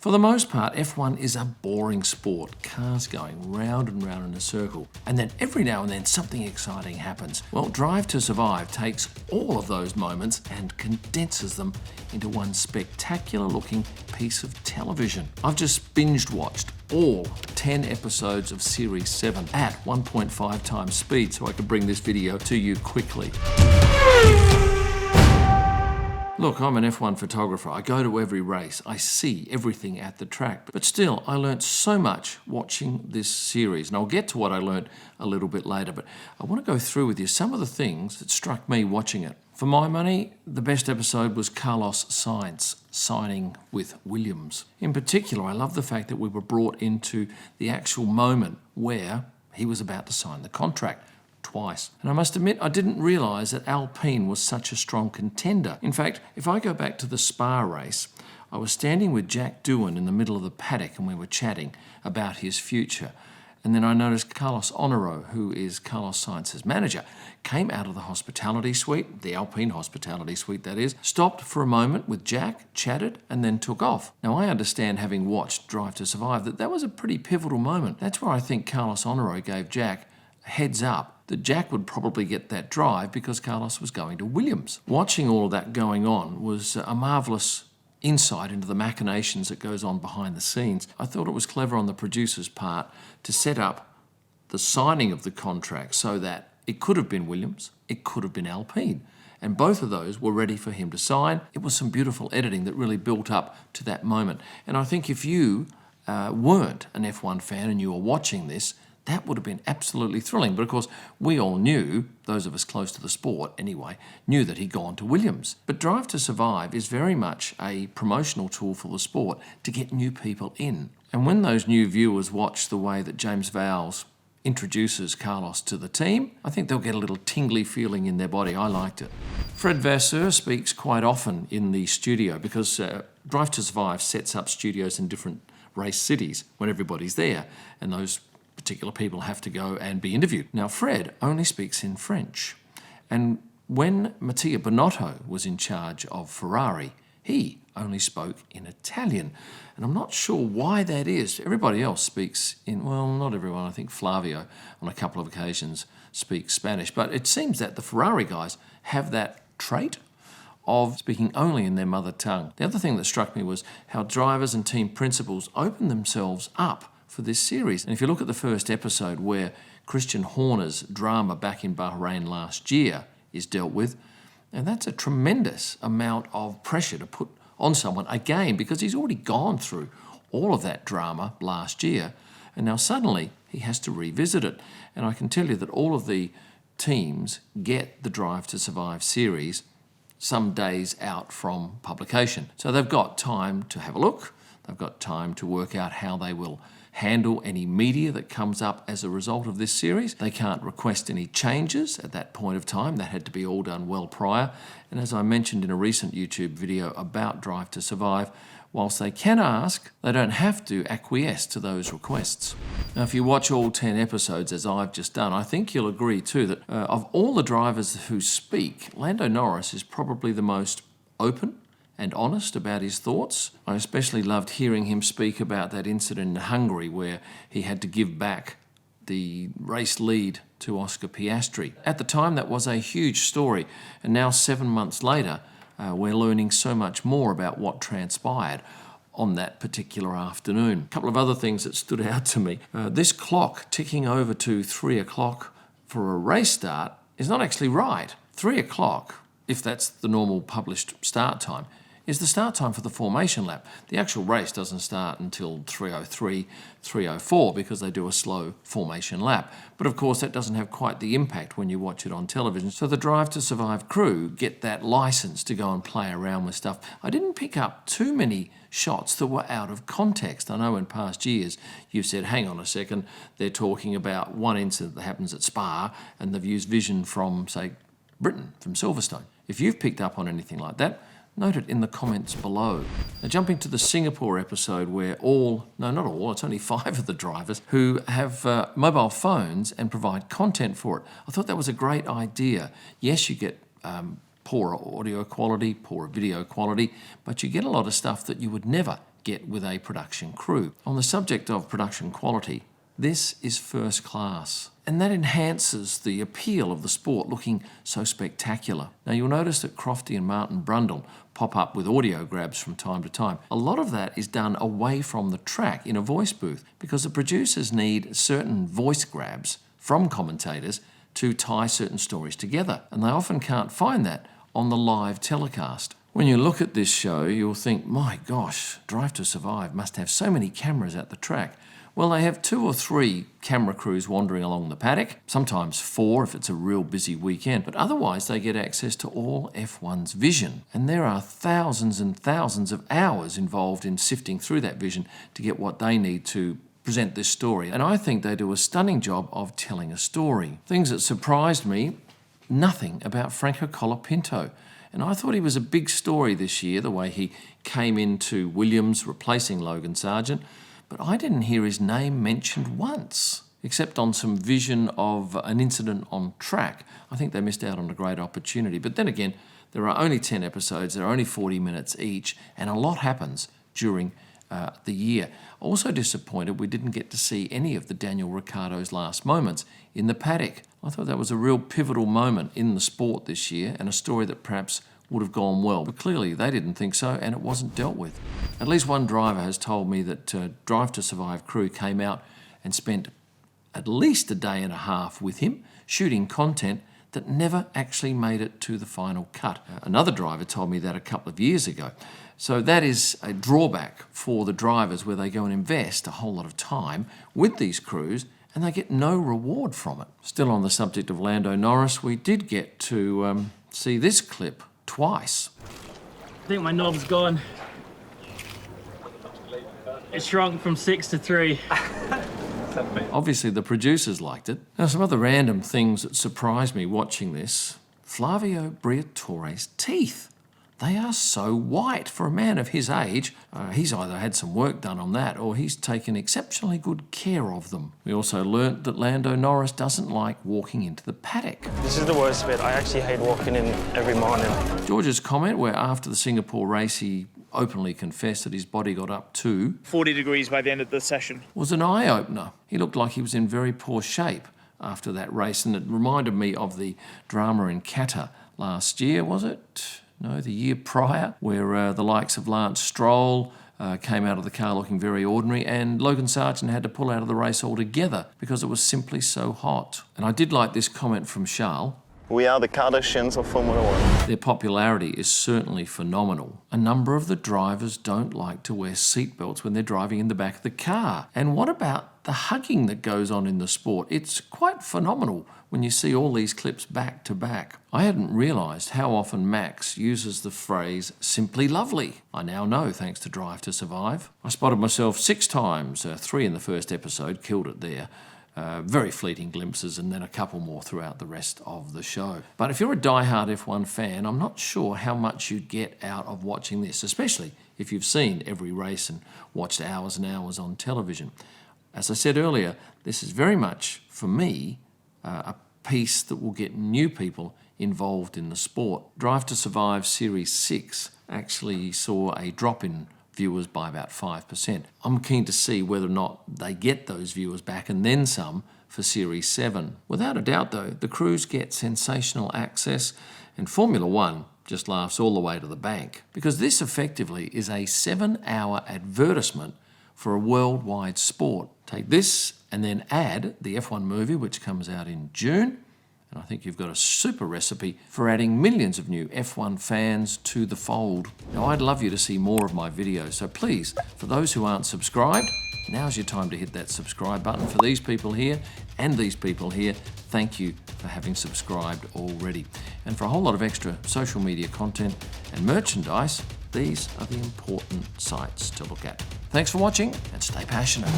For the most part, F1 is a boring sport, cars going round and round in a circle, and then every now and then something exciting happens. Well, Drive to Survive takes all of those moments and condenses them into one spectacular looking piece of television. I've just binged watched all 10 episodes of Series 7 at 1.5 times speed so I could bring this video to you quickly. Look, I'm an F1 photographer. I go to every race. I see everything at the track. But still, I learnt so much watching this series. And I'll get to what I learnt a little bit later. But I want to go through with you some of the things that struck me watching it. For my money, the best episode was Carlos Sainz signing with Williams. In particular, I love the fact that we were brought into the actual moment where he was about to sign the contract. Twice. And I must admit, I didn't realise that Alpine was such a strong contender. In fact, if I go back to the Spa race, I was standing with Jack Doohan in the middle of the paddock and we were chatting about his future. And then I noticed Carlos Honoro, who is Carlos Sainz's manager, came out of the hospitality suite, the Alpine hospitality suite that is, stopped for a moment with Jack, chatted, and then took off. Now I understand, having watched Drive to Survive, that was a pretty pivotal moment. That's where I think Carlos Honoro gave Jack a heads up that Jack would probably get that drive because Carlos was going to Williams. Watching all of that going on was a marvellous insight into the machinations that goes on behind the scenes. I thought it was clever on the producer's part to set up the signing of the contract so that it could have been Williams, it could have been Alpine. And both of those were ready for him to sign. It was some beautiful editing that really built up to that moment. And I think if you weren't an F1 fan and you were watching this, that would have been absolutely thrilling. But of course, we all knew, those of us close to the sport anyway, knew that he'd gone to Williams. But Drive to Survive is very much a promotional tool for the sport to get new people in. And when those new viewers watch the way that James Vowles introduces Carlos to the team, I think they'll get a little tingly feeling in their body. I liked it. Fred Vasseur speaks quite often in the studio because Drive to Survive sets up studios in different race cities when everybody's there, and those particular people have to go and be interviewed. Now, Fred only speaks in French. And when Mattia Binotto was in charge of Ferrari, he only spoke in Italian. And I'm not sure why that is. Everybody else speaks in, well, not everyone. I think Flavio, on a couple of occasions, speaks Spanish. But it seems that the Ferrari guys have that trait of speaking only in their mother tongue. The other thing that struck me was how drivers and team principals open themselves up for this series. And if you look at the first episode where Christian Horner's drama back in Bahrain last year is dealt with, and that's a tremendous amount of pressure to put on someone again because he's already gone through all of that drama last year and now suddenly he has to revisit it. And I can tell you that all of the teams get the Drive to Survive series some days out from publication. So they've got time to have a look, they've got time to work out how they will handle any media that comes up as a result of this series. They can't request any changes at that point of time. That had to be all done well prior. And as I mentioned in a recent YouTube video about Drive to Survive, whilst they can ask, they don't have to acquiesce to those requests. Now, if you watch all 10 episodes, as I've just done, I think you'll agree too that of all the drivers who speak, Lando Norris is probably the most open and honest about his thoughts. I especially loved hearing him speak about that incident in Hungary where he had to give back the race lead to Oscar Piastri. At the time, that was a huge story, and now 7 months later, we're learning so much more about what transpired on that particular afternoon. A couple of other things that stood out to me. This clock ticking over to 3 o'clock for a race start is not actually right. 3 o'clock, if that's the normal published start time, is the start time for the formation lap. The actual race doesn't start until 3:03, 3:04 because they do a slow formation lap. But of course that doesn't have quite the impact when you watch it on television. So the Drive to Survive crew get that license to go and play around with stuff. I didn't pick up too many shots that were out of context. I know in past years you've said, hang on a second, they're talking about one incident that happens at Spa and they've used vision from, say, Britain, from Silverstone. If you've picked up on anything like that, note it in the comments below. Now, jumping to the Singapore episode where not all, it's only 5 of the drivers who have mobile phones and provide content for it. I thought that was a great idea. Yes, you get poorer audio quality, poorer video quality, but you get a lot of stuff that you would never get with a production crew. On the subject of production quality, this is first class. And that enhances the appeal of the sport, looking so spectacular. Now you'll notice that Crofty and Martin Brundle pop up with audio grabs from time to time. A lot of that is done away from the track in a voice booth because the producers need certain voice grabs from commentators to tie certain stories together. And they often can't find that on the live telecast. When you look at this show, you'll think, my gosh, Drive to Survive must have so many cameras at the track. Well, they have 2 or 3 camera crews wandering along the paddock, sometimes 4 if it's a real busy weekend, but otherwise they get access to all F1's vision. And there are thousands and thousands of hours involved in sifting through that vision to get what they need to present this story. And I think they do a stunning job of telling a story. Things that surprised me, nothing about Franco Colapinto. And I thought he was a big story this year, the way he came into Williams replacing Logan Sargent. But I didn't hear his name mentioned once, except on some vision of an incident on track. I think they missed out on a great opportunity. But then again, there are only 10 episodes, there are only 40 minutes each, and a lot happens during the year. Also disappointed we didn't get to see any of the Daniel Ricciardo's last moments in the paddock. I thought that was a real pivotal moment in the sport this year and a story that perhaps would have gone well, but clearly they didn't think so and it wasn't dealt with. At least one driver has told me that Drive to Survive crew came out and spent at least a day and a half with him shooting content that never actually made it to the final cut. Another driver told me that a couple of years ago. So that is a drawback for the drivers where they go and invest a whole lot of time with these crews and they get no reward from it. Still on the subject of Lando Norris, we did get to see this clip twice. I think my knob's gone. It shrunk from 6 to 3. Obviously the producers liked it. Now some other random things that surprised me watching this. Flavio Briatore's teeth. They are so white for a man of his age. He's either had some work done on that or he's taken exceptionally good care of them. We also learnt that Lando Norris doesn't like walking into the paddock. This is the worst bit. I actually hate walking in every morning. George's comment, where after the Singapore race he openly confessed that his body got up to 40 degrees by the end of the session, was an eye-opener. He looked like he was in very poor shape after that race, and it reminded me of the drama in Qatar last year, was it? No, the year prior, where the likes of Lance Stroll came out of the car looking very ordinary, and Logan Sargent had to pull out of the race altogether because it was simply so hot. And I did like this comment from Charles. We are the Kardashians of Formula One. Their popularity is certainly phenomenal. A number of the drivers don't like to wear seatbelts when they're driving in the back of the car. And what about the hugging that goes on in the sport? It's quite phenomenal when you see all these clips back to back. I hadn't realised how often Max uses the phrase simply lovely. I now know thanks to Drive to Survive. I spotted myself 6 times, 3 in the first episode, killed it there. Very fleeting glimpses and then a couple more throughout the rest of the show. But if you're a die-hard F1 fan, I'm not sure how much you'd get out of watching this, especially if you've seen every race and watched hours and hours on television. As I said earlier, this is very much, for me, a piece that will get new people involved in the sport. Drive to Survive Series 6 actually saw a drop in viewers by about 5%. I'm keen to see whether or not they get those viewers back and then some for Series 7. Without a doubt though, the crews get sensational access and Formula One just laughs all the way to the bank because this effectively is a 7-hour advertisement for a worldwide sport. Take this and then add the F1 movie which comes out in June. And I think you've got a super recipe for adding millions of new F1 fans to the fold. Now, I'd love you to see more of my videos, so please, for those who aren't subscribed, now's your time to hit that subscribe button. For these people here and these people here, thank you for having subscribed already. And for a whole lot of extra social media content and merchandise, these are the important sites to look at. Thanks for watching and stay passionate.